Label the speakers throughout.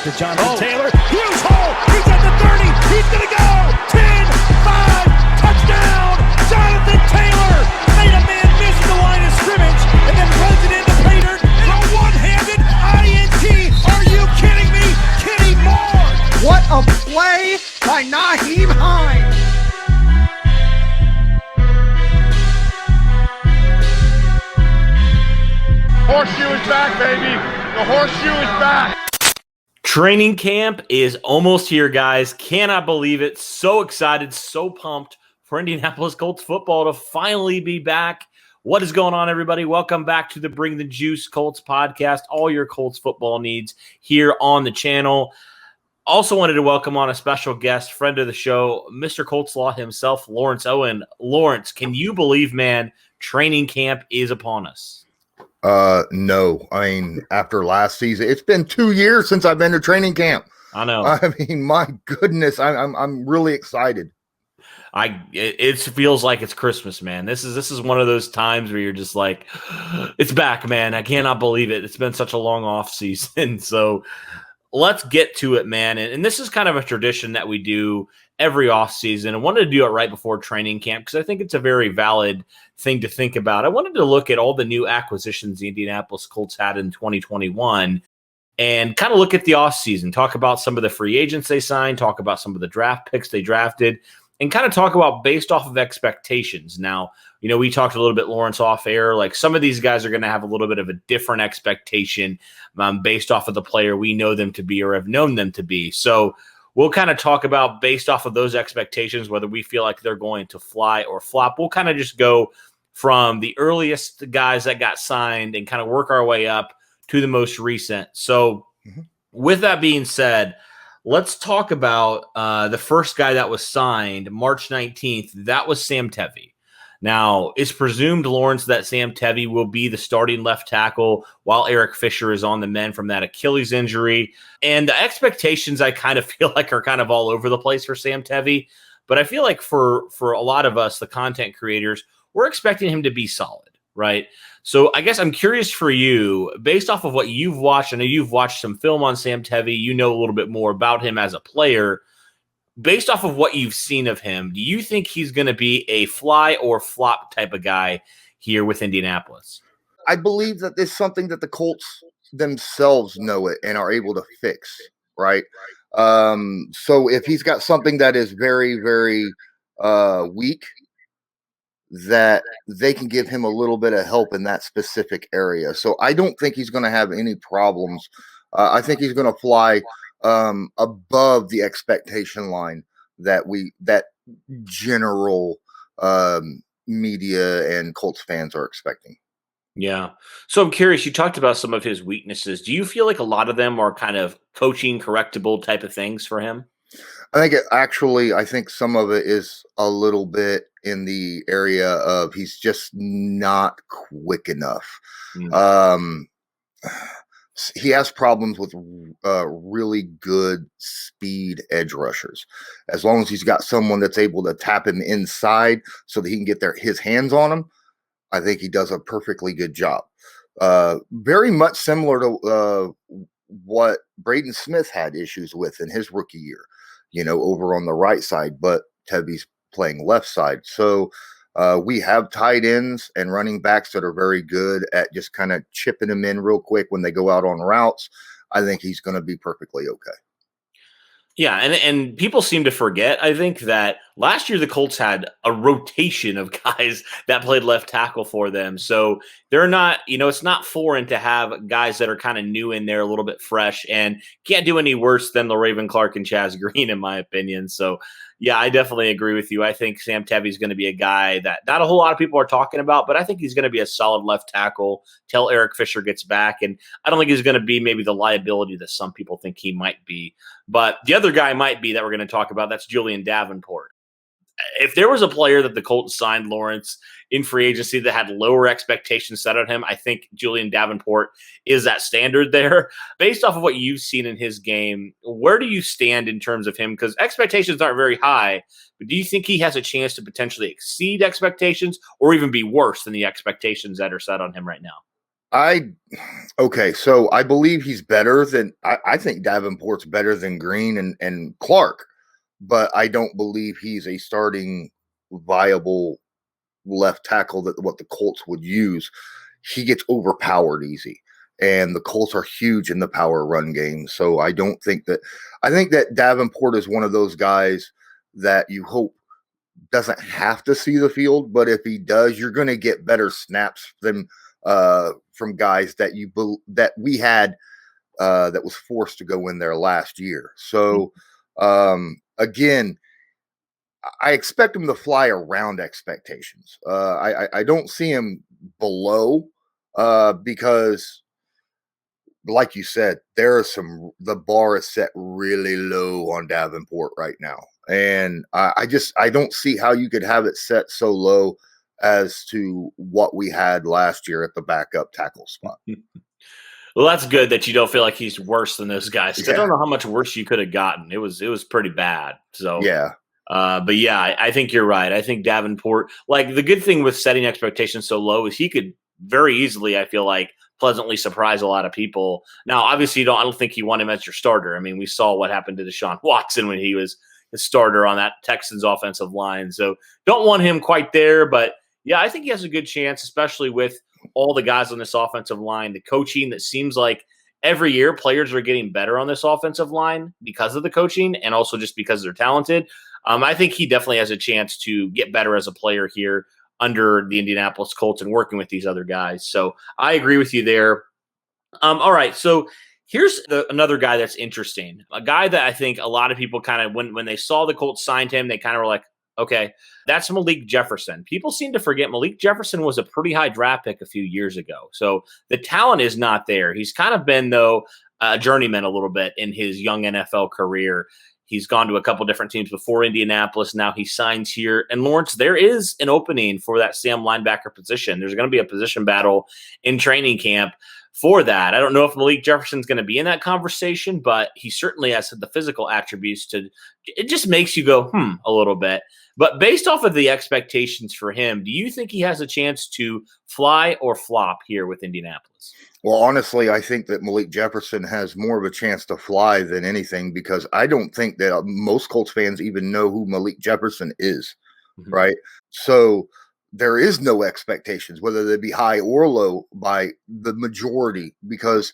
Speaker 1: to Jonathan Taylor. Huge hole. He's at the 30. He's going to go. 10, 5, touchdown. Jonathan Taylor made a man miss the line of scrimmage and then runs it into pay dirt in a one-handed INT. Are you kidding me? Kenny Moore.
Speaker 2: What a play by Nyheim Hines.
Speaker 3: Horseshoe is back, baby. The horseshoe is back.
Speaker 4: Training camp is almost here, guys. Cannot believe it. So excited, so pumped for Indianapolis Colts football to finally be back. What is going on, everybody? Welcome back to the Bring the Juice Colts podcast. All your Colts football needs here on the channel. Also wanted to welcome on a special guest, friend of the show, Mr. Colts Law himself, Lawrence Owen. Lawrence, can you believe, man, training camp is upon us?
Speaker 5: No. I mean, after last season, it's been 2 years since I've been to training camp.
Speaker 4: I know.
Speaker 5: I mean, my goodness, I'm really excited.
Speaker 4: It feels like it's Christmas, man. This is one of those times where you're just like, it's back, man. I cannot believe it. It's been such a long off season. So let's get to it, man. And this is kind of a tradition that we do every off season. I wanted to do it right before training camp because I think it's a very valid thing to think about. I wanted to look at all the new acquisitions the Indianapolis Colts had in 2021 and kind of look at the off season, talk about some of the free agents they signed, talk about some of the draft picks they drafted, and kind of talk about based off of expectations. Now, you know, we talked a little bit, Lawrence, off air, like some of these guys are going to have a little bit of a different expectation based off of the player we know them to be or have known them to be. So we'll kind of talk about based off of those expectations, whether we feel like they're going to fly or flop. We'll kind of just go from the earliest guys that got signed and kind of work our way up to the most recent. So with that being said, let's talk about the first guy that was signed March 19th. That was Sam Tevey. Now, it's presumed, Lawrence, that Sam Tevey will be the starting left tackle while Eric Fisher is on the mend from that Achilles injury. And the expectations, I kind of feel like, are kind of all over the place for Sam Tevey. But I feel like for a lot of us, the content creators, we're expecting him to be solid, right? So I guess I'm curious for you, based off of what you've watched, I know you've watched some film on Sam Tevey, you know a little bit more about him as a player. Based off of what you've seen of him, do you think he's going to be a fly or flop type of guy here with Indianapolis?
Speaker 5: I believe that there's something that the Colts themselves know it and are able to fix, right? So if he's got something that is very, very weak, that they can give him a little bit of help in that specific area. So I don't think he's going to have any problems. I think he's going to fly above the expectation line that general media and Colts fans are expecting.
Speaker 4: Yeah. So I'm curious, you talked about some of his weaknesses. Do you feel like a lot of them are kind of coaching correctable type of things for him?
Speaker 5: I think some of it is a little bit in the area of he's just not quick enough. He has problems with really good speed edge rushers. As long as he's got someone that's able to tap him inside so that he can get his hands on him, I think he does a perfectly good job. Very much similar to what Braden Smith had issues with in his rookie year, over on the right side, but Tevey's playing left side. So we have tight ends and running backs that are very good at just kind of chipping them in real quick when they go out on routes. I think he's going to be perfectly okay.
Speaker 4: Yeah, and people seem to forget, I think, that last year the Colts had a rotation of guys that played left tackle for them. So they're not, it's not foreign to have guys that are kind of new in there, a little bit fresh, and can't do any worse than LaRaven Clark and Chaz Green, in my opinion. So, yeah, I definitely agree with you. I think Sam Tevey is going to be a guy that not a whole lot of people are talking about, but I think he's going to be a solid left tackle till Eric Fisher gets back. And I don't think he's going to be maybe the liability that some people think he might be. But the other guy might be that we're going to talk about, that's Julian Davenport. If there was a player that the Colts signed, Lawrence, in free agency that had lower expectations set on him, I think Julian Davenport is that standard there. Based off of what you've seen in his game, where do you stand in terms of him? Because expectations aren't very high, but do you think he has a chance to potentially exceed expectations or even be worse than the expectations that are set on him right now?
Speaker 5: Okay, so I believe he's better than I think Davenport's better than Green and Clark, but I don't believe he's a starting viable left tackle that what the Colts would use. He gets overpowered easy, and the Colts are huge in the power run game. So I don't think that I think that Davenport is one of those guys that you hope doesn't have to see the field, but if he does, you're going to get better snaps than from guys that that we had that was forced to go in there last year. So again, I expect him to fly around expectations. I don't see him below because, like you said, the bar is set really low on Davenport right now. And I don't see how you could have it set so low as to what we had last year at the backup tackle spot.
Speaker 4: Well, that's good that you don't feel like he's worse than those guys.
Speaker 5: Yeah.
Speaker 4: I don't know how much worse you could have gotten. It was pretty bad. So
Speaker 5: yeah.
Speaker 4: But yeah, I think you're right. I think Davenport, like the good thing with setting expectations so low is he could very easily, I feel like, pleasantly surprise a lot of people. Now, obviously, I don't think you want him as your starter. I mean, we saw what happened to Deshaun Watson when he was the starter on that Texans offensive line. So don't want him quite there. But yeah, I think he has a good chance, especially with all the guys on this offensive line, the coaching that seems like every year players are getting better on this offensive line because of the coaching and also just because they're talented. I think he definitely has a chance to get better as a player here under the Indianapolis Colts and working with these other guys. So I agree with you there. All right. So here's another guy that's interesting. A guy that I think a lot of people kind of, when they saw the Colts signed him, they kind of were like, okay, that's Malik Jefferson. People seem to forget Malik Jefferson was a pretty high draft pick a few years ago. So the talent is not there. He's kind of been, though, a journeyman a little bit in his young NFL career. He's gone to a couple different teams before Indianapolis. Now he signs here. And Lawrence, there is an opening for that Sam linebacker position. There's going to be a position battle in training camp for that. I don't know if Malik Jefferson's going to be in that conversation, but he certainly has the physical attributes to, it just makes you go, a little bit. But based off of the expectations for him, do you think he has a chance to fly or flop here with Indianapolis?
Speaker 5: Well, honestly, I think that Malik Jefferson has more of a chance to fly than anything because I don't think that most Colts fans even know who Malik Jefferson is, right? So there is no expectations, whether they be high or low, by the majority because,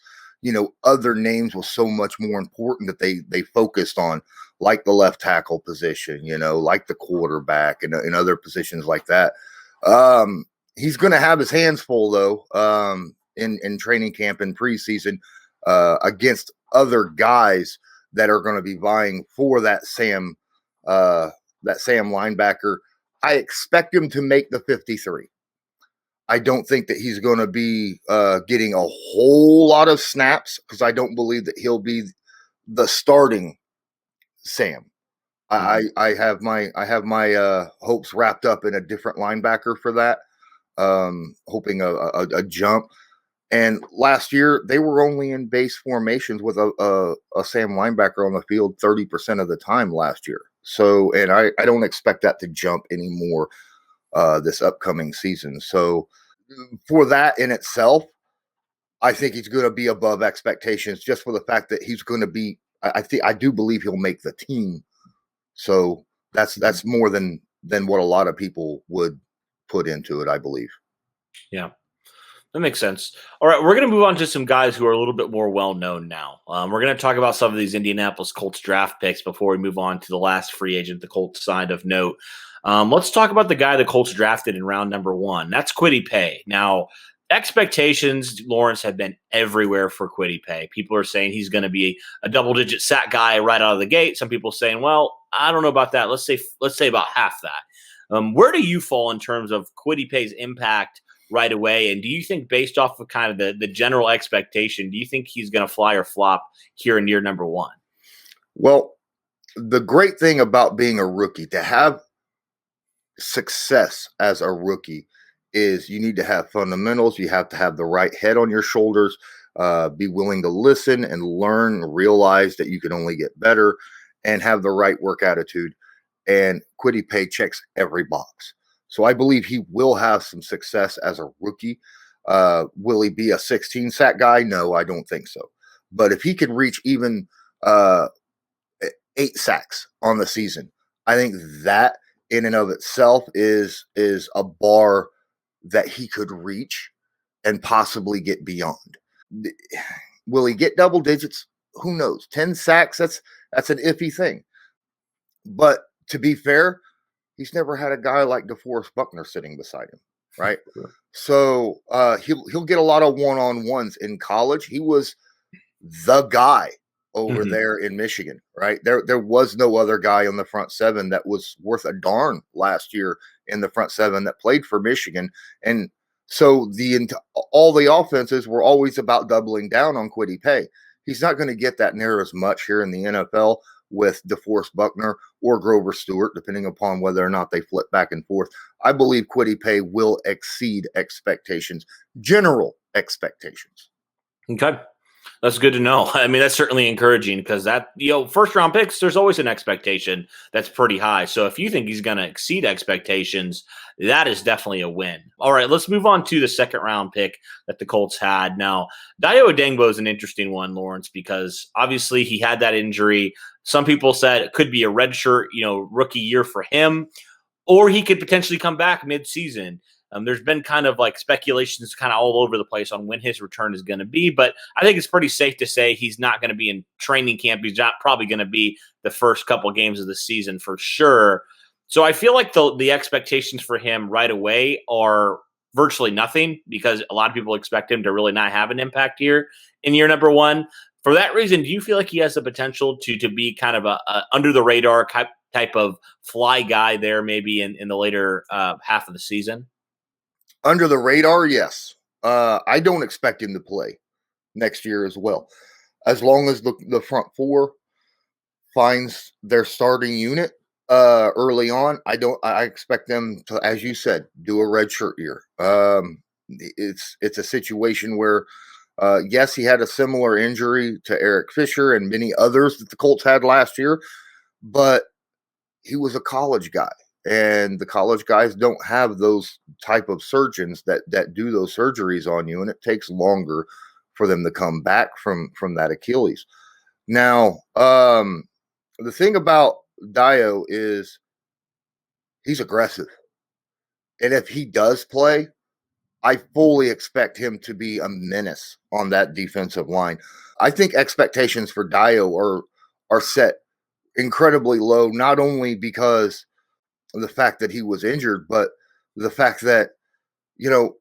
Speaker 5: other names were so much more important that they focused on, like the left tackle position, like the quarterback and other positions like that. He's going to have his hands full, though, in training camp and preseason against other guys that are going to be vying for that Sam linebacker. I expect him to make the 53. I don't think that he's going to be getting a whole lot of snaps because I don't believe that he'll be the starting Sam. I have my hopes wrapped up in a different linebacker for that, hoping a jump. And last year, they were only in base formations with a Sam linebacker on the field 30% of the time last year. So, and I don't expect that to jump anymore this upcoming season. So, for that in itself, I think he's going to be above expectations just for the fact that he's going to be. I do believe he'll make the team. So that's more than what a lot of people would put into it, I believe.
Speaker 4: Yeah. That makes sense. All right, we're going to move on to some guys who are a little bit more well-known now. We're going to talk about some of these Indianapolis Colts draft picks before we move on to the last free agent the Colts signed of note. Let's talk about the guy the Colts drafted in round number 1. That's Kwity Paye. Now, expectations, Lawrence, have been everywhere for Kwity Paye. People are saying he's going to be a double-digit sack guy right out of the gate. Some people saying, well, I don't know about that. Let's say about half that. Where do you fall in terms of Kwity Paye's impact right away? And do you think, based off of kind of the general expectation, do you think he's going to fly or flop here in year number 1?
Speaker 5: Well, the great thing about being a rookie, to have success as a rookie, is you need to have fundamentals. You have to have the right head on your shoulders, be willing to listen and learn, realize that you can only get better, and have the right work attitude. And Kwity Paye checks every box. So I believe he will have some success as a rookie. Will he be a 16 sack guy? No, I don't think so. But if he could reach even 8 sacks on the season, I think that in and of itself is a bar that he could reach and possibly get beyond. Will he get double digits? Who knows? 10 sacks, that's an iffy thing. But to be fair, he's never had a guy like DeForest Buckner sitting beside him, right? So he'll get a lot of one-on-ones in college. He was the guy over there in Michigan, right? There was no other guy on the front seven that was worth a darn last year in the front seven that played for Michigan. And so all the offenses were always about doubling down on Kwity Paye. He's not going to get that near as much here in the NFL with DeForest Buckner or Grover Stewart, depending upon whether or not they flip back and forth. I believe Kwity Paye will exceed expectations, general expectations.
Speaker 4: Okay. That's good to know. I mean, that's certainly encouraging because first round picks, there's always an expectation that's pretty high. So if you think he's going to exceed expectations, that is definitely a win. All right, let's move on to the second round pick that the Colts had. Now, Daiyo Dengbo is an interesting one, Lawrence, because obviously he had that injury. Some people said it could be a redshirt, rookie year for him, or he could potentially come back mid-season. There's been kind of like speculations kind of all over the place on when his return is going to be, but I think it's pretty safe to say he's not going to be in training camp. He's not probably going to be the first couple of games of the season for sure. So I feel like the expectations for him right away are virtually nothing because a lot of people expect him to really not have an impact here in year number one. For that reason, do you feel like he has the potential to be kind of a under the radar type of fly guy there maybe in the later half of the season?
Speaker 5: Under the radar, yes. I don't expect him to play next year as well. As long as the front four finds their starting unit early on, I expect them to, as you said, do a redshirt year. It's a situation where, yes, he had a similar injury to Eric Fisher and many others that the Colts had last year, but he was a college guy. And the college guys don't have those type of surgeons that do those surgeries on you, and it takes longer for them to come back from that Achilles. Now, the thing about Daiyo is he's aggressive, and if he does play, I fully expect him to be a menace on that defensive line. I think expectations for Daiyo are set incredibly low, not only because the fact that he was injured, but the fact that, no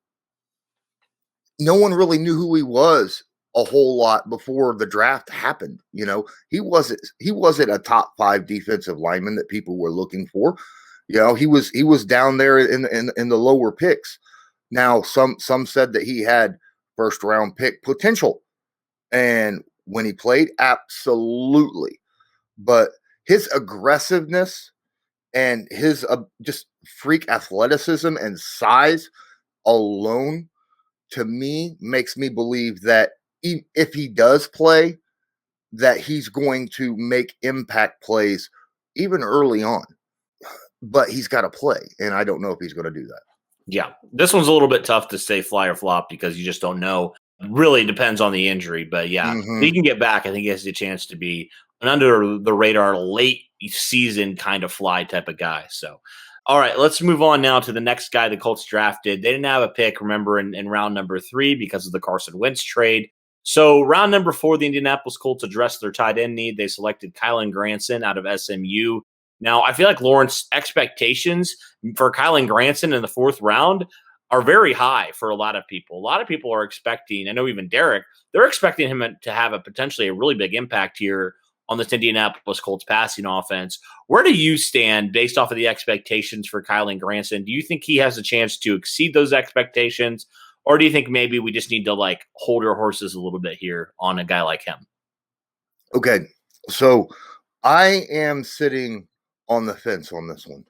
Speaker 5: one really knew who he was a whole lot before the draft happened. He wasn't a top 5 defensive lineman that people were looking for. He was down there in the lower picks. Now, some said that he had first round pick potential. And when he played, absolutely. But his aggressiveness and his just freak athleticism and size alone, to me, makes me believe that if he does play, that he's going to make impact plays even early on. But he's got to play, and I don't know if he's going to do that.
Speaker 4: Yeah, this one's a little bit tough to say fly or flop because you just don't know. It really depends on the injury. But yeah, if he can get back, I think he has a chance to be an under the radar late season kind of fly type of guy. So, all right, let's move on now to the next guy the Colts drafted. They didn't have a pick, remember, in round number 3 because of the Carson Wentz trade. So round number 4, the Indianapolis Colts addressed their tight end need. They selected Kylan Granson out of SMU. Now, I feel like Lawrence expectations for Kylan Granson in the 4th round are very high for a lot of people. A lot of people are expecting, I know even Derek, they're expecting him to have potentially a really big impact here on this Indianapolis Colts passing offense. Where do you stand based off of the expectations for Kylan Granson? Do you think he has a chance to exceed those expectations? Or do you think maybe we just need to hold our horses a little bit here on a guy like him?
Speaker 5: Okay. So I am sitting on the fence on this one.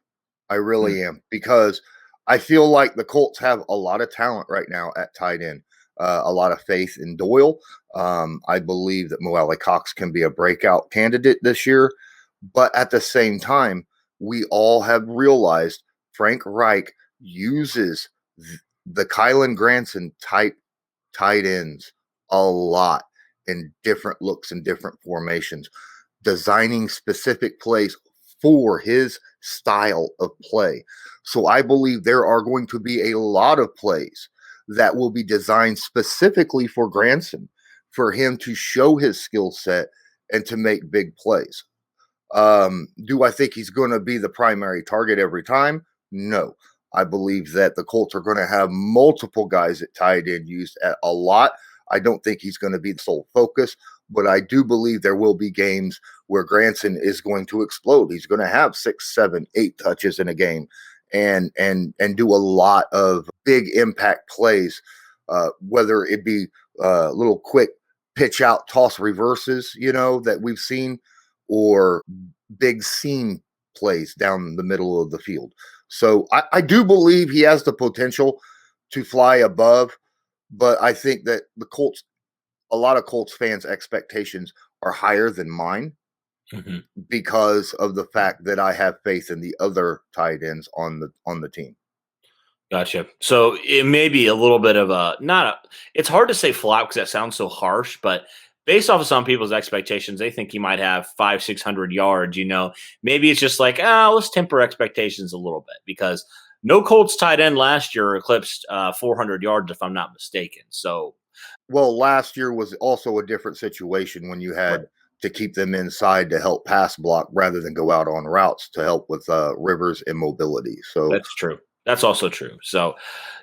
Speaker 5: I really am, because I feel like the Colts have a lot of talent right now at tight end. A lot of faith in Doyle. I believe that Mo Alley-Cox can be a breakout candidate this year. But at the same time, we all have realized Frank Reich uses the Kylan Granson type tight ends a lot in different looks and different formations, designing specific plays for his style of play. So I believe there are going to be a lot of plays that will be designed specifically for Granson, for him to show his skill set and to make big plays. Do I think he's going to be the primary target every time? No. I believe that the Colts are going to have multiple guys at tight end used at a lot. I don't think he's going to be the sole focus, but I do believe there will be games where Granson is going to explode. He's going to have 6, 7, 8 touches in a game and do a lot of big impact plays, whether it be little quick pitch out toss reverses, that we've seen, or big seam plays down the middle of the field. So I do believe he has the potential to fly above, but I think that a lot of Colts fans' expectations are higher than mine because of the fact that I have faith in the other tight ends on the team.
Speaker 4: Gotcha. So it may be a little bit of it's hard to say flop because that sounds so harsh, but based off of some people's expectations, they think he might have 500-600 yards, maybe it's just like, let's temper expectations a little bit, because no Colts tight end last year eclipsed 400 yards, if I'm not mistaken. So,
Speaker 5: well, last year was also a different situation when you had to keep them inside to help pass block rather than go out on routes to help with Rivers' immobility. So
Speaker 4: that's true. That's also true. So,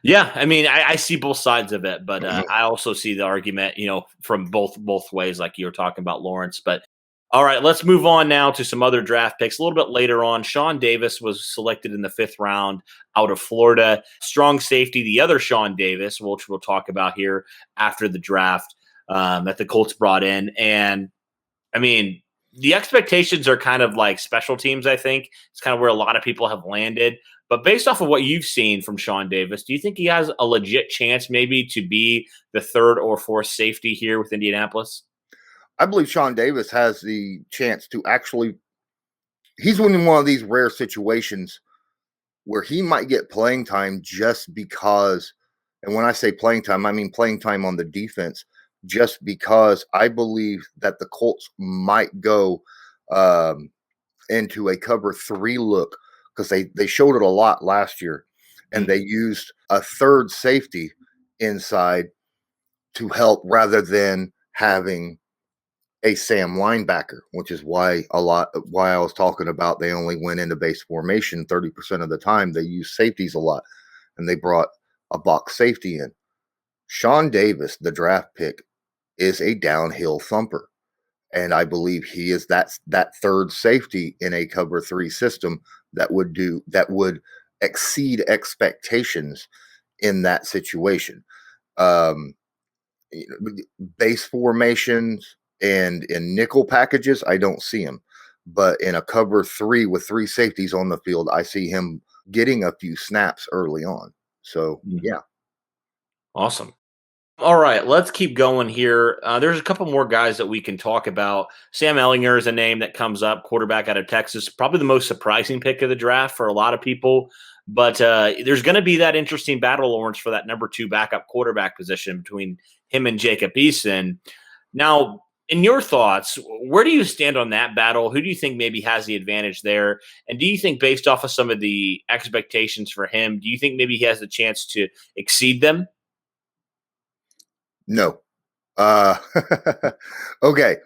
Speaker 4: yeah, I mean, I see both sides of it, but I also see the argument, from both ways, like you were talking about, Lawrence. But all right, let's move on now to some other draft picks. A little bit later on, Sean Davis was selected in the 5th round out of Florida. Strong safety, the other Sean Davis, which we'll talk about here after the draft, that the Colts brought in. And I mean, the expectations are kind of like special teams, I think. It's kind of where a lot of people have landed. But based off of what you've seen from Sean Davis, do you think he has a legit chance maybe to be the 3rd or 4th safety here with Indianapolis?
Speaker 5: I believe Sean Davis has the chance to actually – he's in one of these rare situations where he might get playing time just because – and when I say playing time, I mean playing time on the defense, just because I believe that the Colts might go into a cover 3 look, because they showed it a lot last year, and they used a 3rd safety inside to help rather than having a Sam linebacker, which is why I was talking about they only went into base formation 30% of the time. They used safeties a lot, and they brought a box safety in. Sean Davis, the draft pick, is a downhill thumper. And I believe he is that 3rd safety in a cover 3 system that would exceed expectations in that situation. Base formations and in nickel packages, I don't see him. But in a cover 3 with 3 safeties on the field, I see him getting a few snaps early on. So, yeah.
Speaker 4: Awesome. All right, let's keep going here. There's a couple more guys that we can talk about. Sam Ellinger is a name that comes up, quarterback out of Texas, probably the most surprising pick of the draft for a lot of people. But there's going to be that interesting battle, Lawrence, for that number 2 backup quarterback position between him and Jacob Eason. Now, in your thoughts, where do you stand on that battle? Who do you think maybe has the advantage there? And do you think, based off of some of the expectations for him, do you think maybe he has the chance to exceed them?
Speaker 5: No. Okay.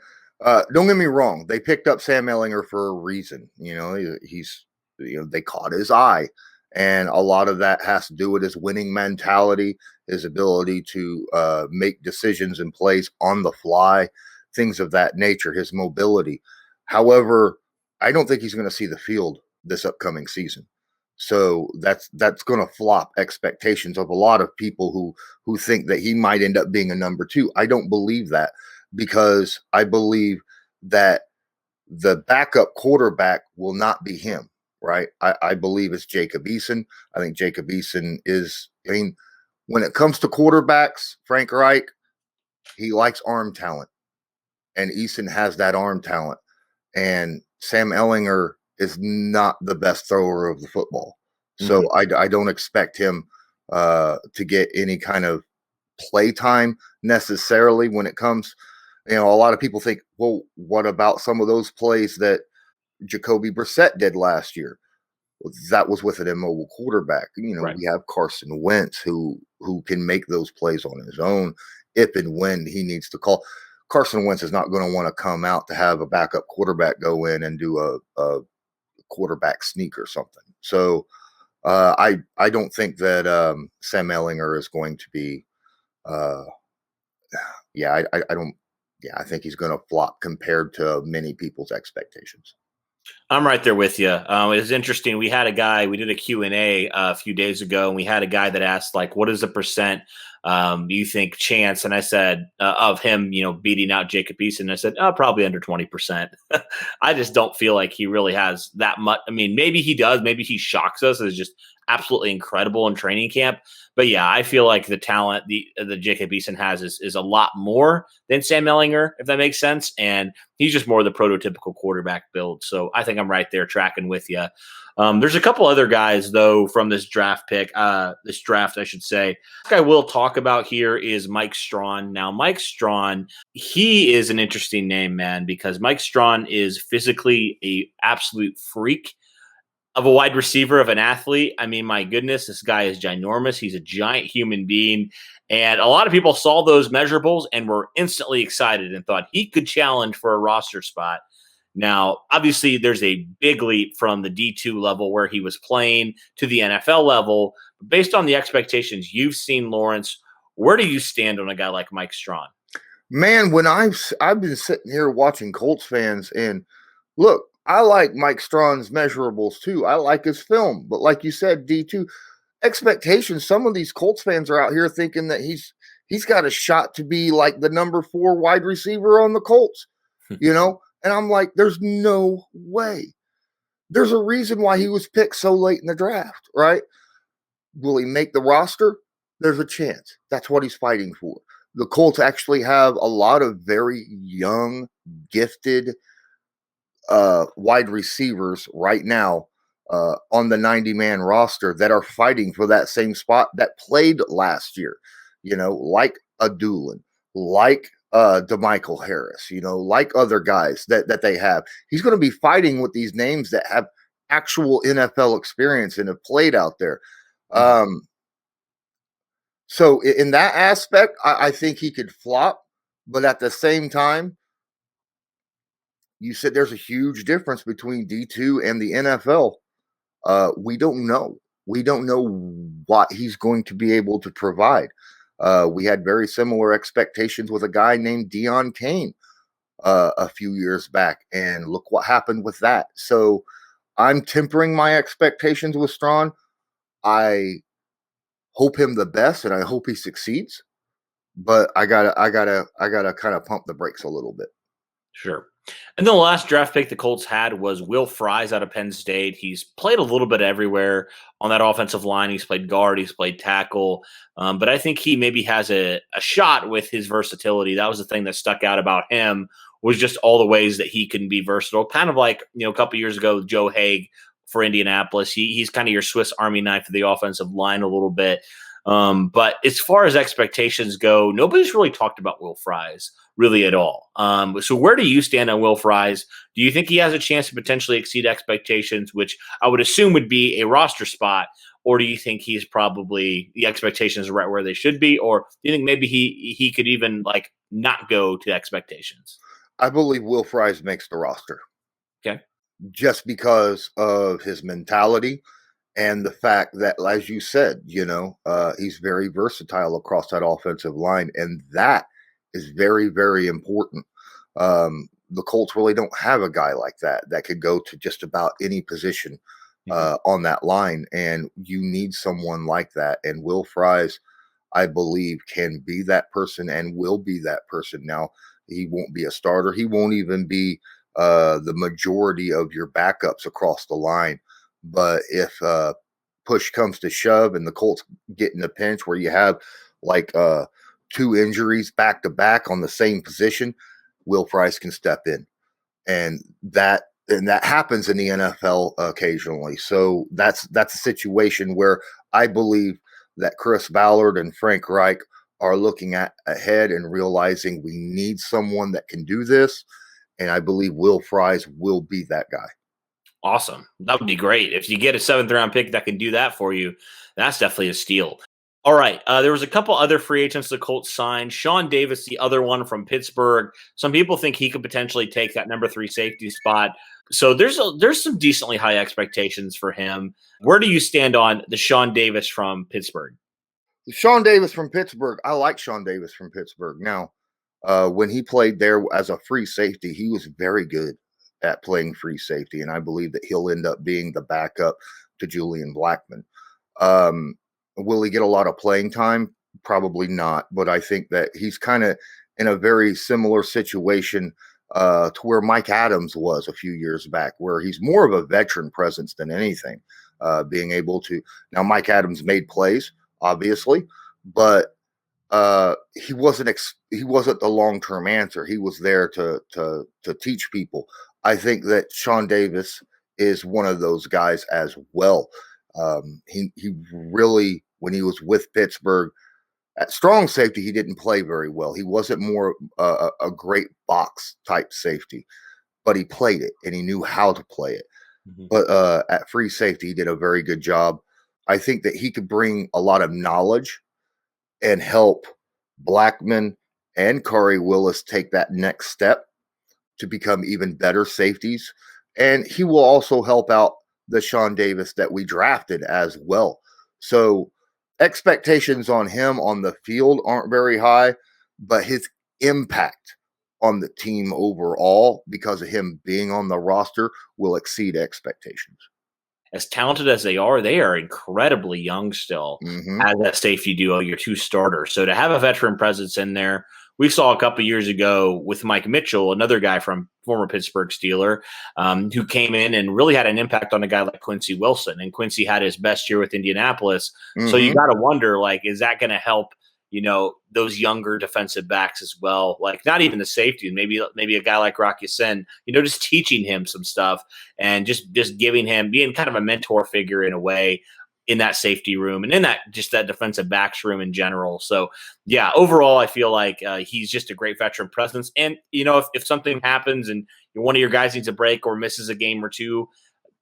Speaker 5: Don't get me wrong. They picked up Sam Ellinger for a reason. They caught his eye, and a lot of that has to do with his winning mentality, his ability to make decisions and plays on the fly, things of that nature, his mobility. However, I don't think he's going to see the field this upcoming season. So that's going to flop expectations of a lot of people who think that he might end up being a number 2. I don't believe that, because I believe that the backup quarterback will not be him, right? I believe it's Jacob Eason. I think Jacob Eason when it comes to quarterbacks, Frank Reich, he likes arm talent, and Eason has that arm talent, and Sam Ellinger is not the best thrower of the football. So I don't expect him to get any kind of play time necessarily when it comes. A lot of people think, well, what about some of those plays that Jacoby Brissett did last year? Well, that was with an immobile quarterback.
Speaker 4: Right.
Speaker 5: We have Carson Wentz who can make those plays on his own if and when he needs to call. Carson Wentz is not going to want to come out to have a backup quarterback go in and do a quarterback sneak or something. So I don't think that Sam Ellinger is going to be. I don't. Yeah, I think he's going to flop compared to many people's expectations.
Speaker 4: I'm right there with you. It was interesting. We had a guy, we did a Q&A a few days ago, and we had a guy that asked, like, what is the percent you think chance? And I said, of him, beating out Jacob Eason. I said, probably under 20%. I just don't feel like he really has that much. I mean, maybe he does. Maybe he shocks us as just absolutely incredible in training camp. But yeah, I feel like the talent the Jacob Eason has is a lot more than Sam Ellinger, if that makes sense. And he's just more the prototypical quarterback build. So I think I'm right there tracking with you. There's a couple other guys, though, from this draft, I should say. The guy we'll talk about here is Mike Strawn. Now, Mike Strawn, he is an interesting name, man, because Mike Strawn is physically a absolute freak of a wide receiver, of an athlete. I mean, my goodness, this guy is ginormous. He's a giant human being. And a lot of people saw those measurables and were instantly excited and thought he could challenge for a roster spot. Now, obviously, there's a big leap from the D2 level where he was playing to the NFL level. Based on the expectations you've seen, Lawrence, where do you stand on a guy like Mike Strawn?
Speaker 5: Man, when I've been sitting here watching Colts fans, and look, I like Mike Strawn's measurables too. I like his film, but like you said, D2 expectations. Some of these Colts fans are out here thinking that he's got a shot to be like the number 4 wide receiver on the Colts, And I'm like, there's no way. There's a reason why he was picked so late in the draft, right? Will he make the roster? There's a chance. That's what he's fighting for. The Colts actually have a lot of very young, gifted wide receivers right now on the 90-man roster that are fighting for that same spot that played last year, like a Doolin, like DeMichael Harris, like other guys that they have. He's going to be fighting with these names that have actual NFL experience and have played out there. So in that aspect, I think he could flop, but at the same time, you said there's a huge difference between D2 and the NFL. We don't know. We don't know what he's going to be able to provide. We had very similar expectations with a guy named Deon Cain a few years back, and look what happened with that. So I'm tempering my expectations with Strawn. I hope him the best, and I hope he succeeds. But I gotta kind of pump the brakes a little bit.
Speaker 4: Sure. And then the last draft pick the Colts had was Will Fries out of Penn State. He's played a little bit everywhere on that offensive line. He's played guard, he's played tackle. But I think he maybe has a shot with his versatility. That was the thing that stuck out about him, was just all the ways that he can be versatile. Kind of like, a couple years ago, Joe Haig for Indianapolis. He's kind of your Swiss Army knife of the offensive line a little bit. But as far as expectations go, nobody's really talked about Will Fries really at all. So where do you stand on Will Fries? Do you think he has a chance to potentially exceed expectations, which I would assume would be a roster spot? Or do you think he's probably, the expectations are right where they should be? Or do you think maybe he could even not go to expectations?
Speaker 5: I believe Will Fries makes the roster.
Speaker 4: Okay.
Speaker 5: Just because of his mentality. And the fact that, as you said, he's very versatile across that offensive line. And that is very, very important. The Colts really don't have a guy like that could go to just about any position on that line. And you need someone like that. And Will Fries, I believe, can be that person and will be that person. Now, he won't be a starter. He won't even be the majority of your backups across the line. But if push comes to shove and the Colts get in a pinch where you have 2 injuries back to back on the same position, Will Fries can step in. And that happens in the NFL occasionally. So that's a situation where I believe that Chris Ballard and Frank Reich are looking at ahead and realizing we need someone that can do this. And I believe Will Fries will be that guy.
Speaker 4: Awesome. That would be great. If you get a 7th-round pick that can do that for you, that's definitely a steal. All right. There was a couple other free agents the Colts signed. Sean Davis, the other one from Pittsburgh. Some people think he could potentially take that number 3 safety spot. So there's some decently high expectations for him. Where do you stand on the Sean Davis from Pittsburgh?
Speaker 5: Sean Davis from Pittsburgh. I like Sean Davis from Pittsburgh. Now, when he played there as a free safety, he was very good at playing free safety, and I believe that he'll end up being the backup to Julian Blackmon. Will he get a lot of playing time? Probably not, but I think that he's kind of in a very similar situation to where Mike Adams was a few years back, where he's more of a veteran presence than anything, being able to. Now, Mike Adams made plays, obviously, but he wasn't the long-term answer. He was there to teach people. I think that Sean Davis is one of those guys as well. He really, when he was with Pittsburgh at strong safety, he didn't play very well. He wasn't more a great box type safety, but he played it and he knew how to play it. Mm-hmm. But at free safety, he did a very good job. I think that he could bring a lot of knowledge and help Blackmon and Corey Willis take that next step to become even better safeties. And he will also help out the Sean Davis that we drafted as well. So expectations on him on the field aren't very high, but his impact on the team overall, because of him being on the roster, will exceed expectations.
Speaker 4: As talented as they are incredibly young still as that safety duo, your 2 starters. So to have a veteran presence in there, we saw a couple years ago with Mike Mitchell, another guy from former Pittsburgh Steeler, who came in and really had an impact on a guy like Quincy Wilson. And Quincy had his best year with Indianapolis. So you got to wonder, like, is that going to help, those younger defensive backs as well? Like, not even the safety, maybe a guy like Rocky Sin, just teaching him some stuff and just giving him, being kind of a mentor figure in a way in that safety room and in that defensive backs room in general. So yeah, overall, I feel like he's just a great veteran presence. And, if something happens and one of your guys needs a break or misses a game or two,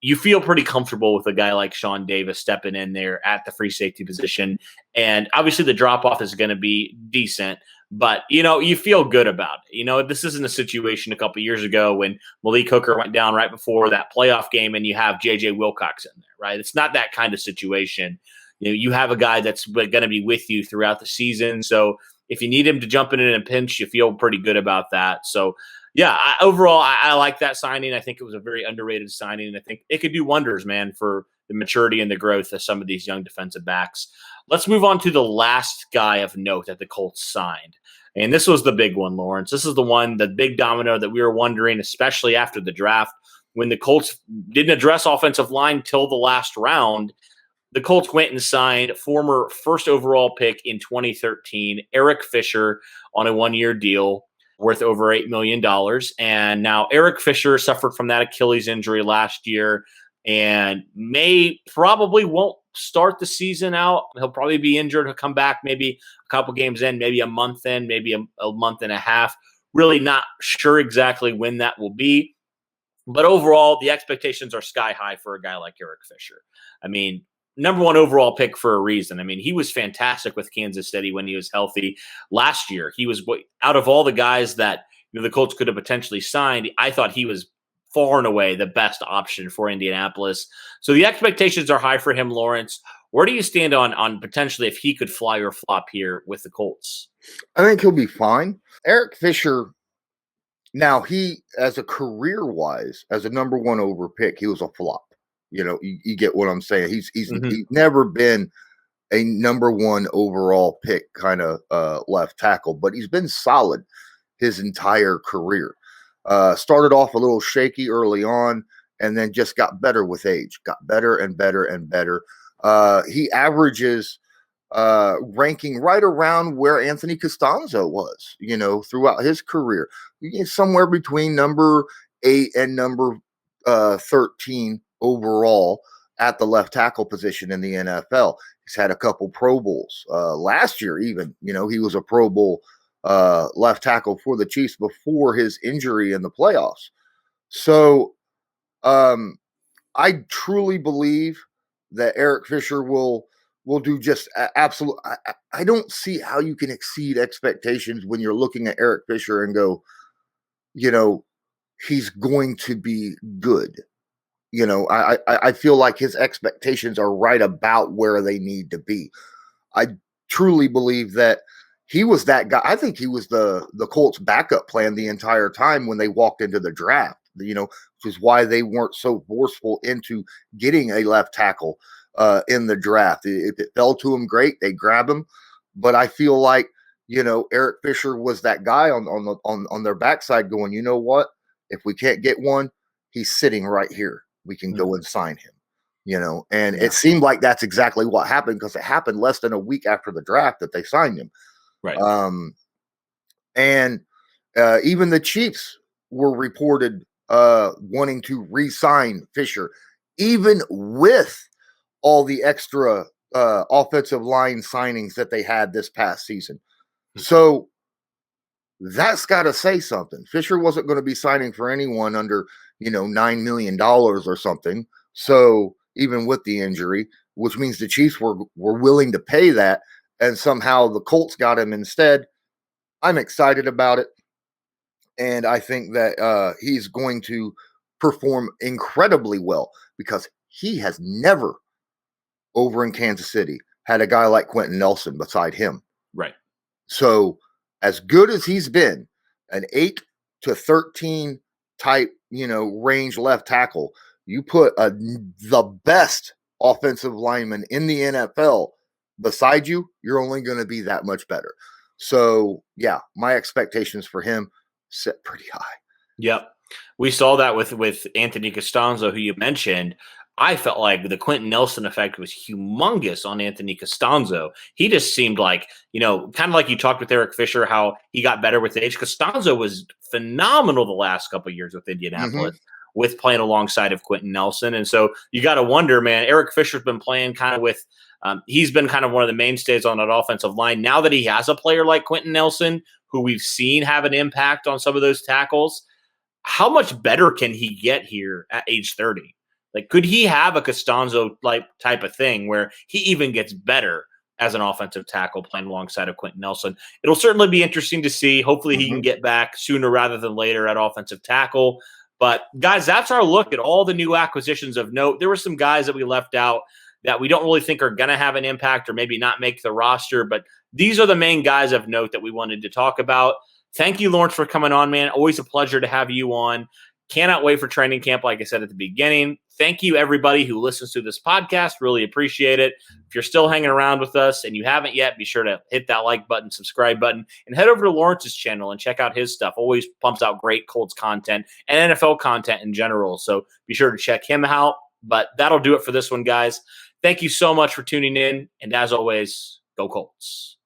Speaker 4: you feel pretty comfortable with a guy like Sean Davis stepping in there at the free safety position. And obviously the drop off is going to be decent, but you feel good about it. This isn't a situation a couple years ago when Malik Hooker went down right before that playoff game and you have JJ Wilcox in there, right? It's not that kind of situation. You have a guy that's going to be with you throughout the season. So if you need him to jump in a pinch, you feel pretty good about that. So yeah, overall, I like that signing. I think it was a very underrated signing, and I think it could do wonders, man, for the maturity and the growth of some of these young defensive backs. Let's move on to the last guy of note that the Colts signed. And this was the big one, Lawrence. This is the big domino that we were wondering, especially after the draft, when the Colts didn't address offensive line till the last round. The Colts went and signed former first overall pick in 2013, Eric Fisher, on a 1-year deal worth over $8 million. And now Eric Fisher suffered from that Achilles injury last year and probably won't start the season out. He'll probably be injured. He'll come back maybe a couple games in, maybe a month in, maybe a month and a half. Really not sure exactly when that will be. But overall, the expectations are sky high for a guy like Eric Fisher. I mean, number 1 overall pick for a reason. I mean, he was fantastic with Kansas City when he was healthy. Last year, he was, out of all the guys that the Colts could have potentially signed, I thought he was far and away the best option for Indianapolis. So the expectations are high for him, Lawrence. Where do you stand on potentially if he could fly or flop here with the Colts?
Speaker 5: I think he'll be fine. Eric Fisher, now he, as a career-wise, as a number 1 over pick, he was a flop. You get what I'm saying. He's never been a number 1 overall pick kind of left tackle, but he's been solid his entire career. Started off a little shaky early on and then just got better with age, got better and better and better. He averages ranking right around where Anthony Costanzo was, throughout his career. Somewhere between number 8 and number 13 overall at the left tackle position in the NFL. He's had a couple Pro Bowls. Last year, even, he was a Pro Bowl left tackle for the Chiefs before his injury in the playoffs. So I truly believe that Eric Fisher will do just absolute. I don't see how you can exceed expectations when you're looking at Eric Fisher and go, he's going to be good. I feel like his expectations are right about where they need to be. I truly believe that he was that guy. I think he was the Colts backup plan the entire time when they walked into the draft, which is why they weren't so forceful into getting a left tackle in the draft. If it fell to him, great, they grab him. But I feel like, Eric Fisher was that guy on their backside going, you know what? If we can't get one, he's sitting right here. We can go and sign him, and it seemed like that's exactly what happened, because it happened less than a week after the draft that they signed him.
Speaker 4: Right.
Speaker 5: And even the Chiefs were reported wanting to re-sign Fisher, even with all the extra offensive line signings that they had this past season. So that's got to say something. Fisher wasn't going to be signing for anyone under, $9 million or something. So even with the injury, which means the Chiefs were willing to pay that, and somehow the Colts got him instead. I'm excited about it. And I think that he's going to perform incredibly well, because he has never over in Kansas City had a guy like Quentin Nelson beside him.
Speaker 4: Right.
Speaker 5: So as good as he's been, an 8 to 13 type, range left tackle, you put the best offensive lineman in the NFL beside you, you're only going to be that much better. So yeah, my expectations for him set pretty high.
Speaker 4: Yep. We saw that with Anthony Costanzo, who you mentioned. I felt like the Quentin Nelson effect was humongous on Anthony Costanzo. He just seemed like, kind of like you talked with Eric Fisher, how he got better with age. Costanzo was phenomenal the last couple of years with Indianapolis, with playing alongside of Quentin Nelson. And so you got to wonder, man, Eric Fisher's been playing kind of with he's been kind of one of the mainstays on that offensive line. Now that he has a player like Quentin Nelson, who we've seen have an impact on some of those tackles, how much better can he get here at age 30? Like, could he have a Costanzo type of thing where he even gets better as an offensive tackle playing alongside of Quentin Nelson? It'll certainly be interesting to see. Hopefully he can get back sooner rather than later at offensive tackle. But guys, that's our look at all the new acquisitions of note. There were some guys that we left out that we don't really think are going to have an impact or maybe not make the roster, but these are the main guys of note that we wanted to talk about. Thank you, Lawrence, for coming on, man. Always a pleasure to have you on. Cannot wait for training camp, like I said at the beginning. Thank you, everybody who listens to this podcast. Really appreciate it. If you're still hanging around with us and you haven't yet, be sure to hit that like button, subscribe button, and head over to Lawrence's channel and check out his stuff. Always pumps out great Colts content and NFL content in general. So be sure to check him out. But that'll do it for this one, guys. Thank you so much for tuning in. And as always, go Colts.